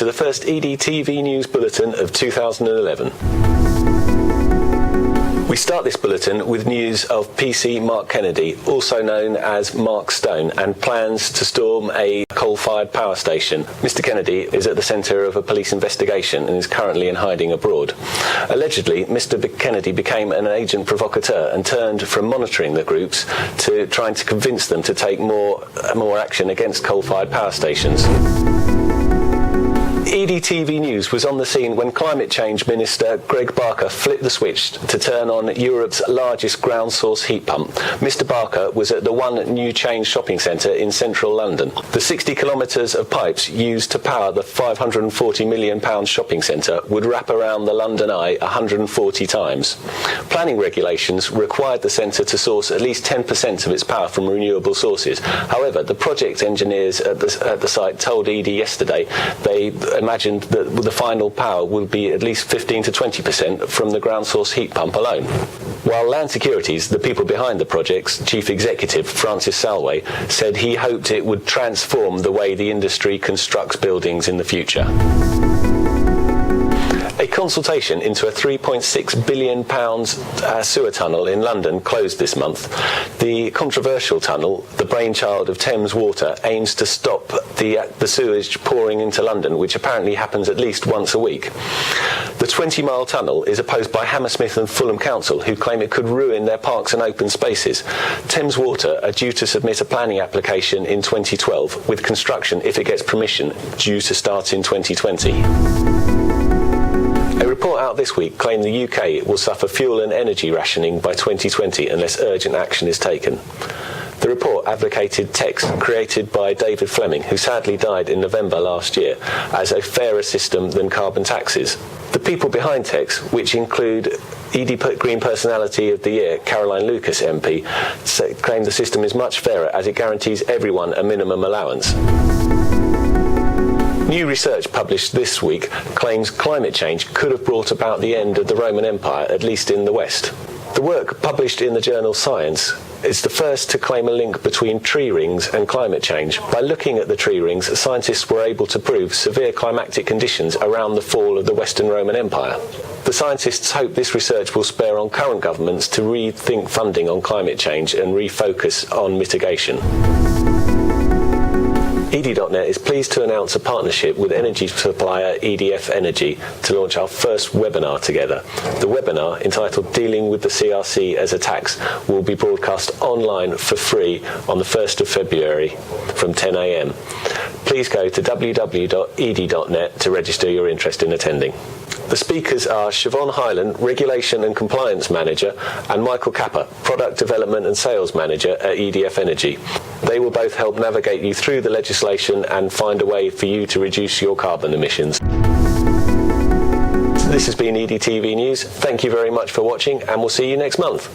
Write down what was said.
to the first edie TV News Bulletin of 2011. We start this bulletin with news of PC Mark Kennedy, also known as Mark Stone, and plans to storm a coal-fired power station. Mr. Kennedy is at the centre of a police investigation and is currently in hiding abroad. Allegedly, Mr. Kennedy became an agent provocateur and turned from monitoring the groups to trying to convince them to take more action against coal-fired power stations. edie TV News was on the scene when Climate Change Minister Greg Barker flipped the switch to turn on Europe's largest ground source heat pump. Mr. Barker was at the One New Change shopping centre in central London. The 60 kilometres of pipes used to power the £540 million shopping centre would wrap around the London Eye 140 times. Planning regulations required the centre to source at least 10% of its power from renewable sources. However, the project engineers at the site told edie yesterday they imagined that the final power will be at least 15 to 20% from the ground source heat pump alone. While Land Securities, the people behind the project's chief executive, Francis Salway, said he hoped it would transform the way the industry constructs buildings in the future. A consultation into a £3.6 billion sewer tunnel in London closed this month. The controversial tunnel, the brainchild of Thames Water, aims to stop the sewage pouring into London, which apparently happens at least once a week. The 20-mile tunnel is opposed by Hammersmith and Fulham Council, who claim it could ruin their parks and open spaces. Thames Water are due to submit a planning application in 2012, with construction, if it gets permission, due to start in 2020. A report out this week claimed the UK will suffer fuel and energy rationing by 2020 unless urgent action is taken. The report advocated TEX, created by David Fleming, who sadly died in November last year, as a fairer system than carbon taxes. The people behind TEX, which include edie Green Personality of the Year, Caroline Lucas MP, claim the system is much fairer as it guarantees everyone a minimum allowance. New research published this week claims climate change could have brought about the end of the Roman Empire, at least in the West. The work, published in the journal Science, is the first to claim a link between tree rings and climate change. By looking at the tree rings, scientists were able to prove severe climatic conditions around the fall of the Western Roman Empire. The scientists hope this research will spur on current governments to rethink funding on climate change and refocus on mitigation. edie.net is pleased to announce a partnership with energy supplier EDF Energy to launch our first webinar together. The webinar, entitled Dealing with the CRC as a Tax, will be broadcast online for free on the 1st of February from 10 a.m. Please go to www.edie.net to register your interest in attending. The speakers are Siobhan Hyland, Regulation and Compliance Manager, and Michael Kappa, Product Development and Sales Manager at EDF Energy. They will both help navigate you through the legislation and find a way for you to reduce your carbon emissions. This has been edie TV News. Thank you very much for watching, and we'll see you next month.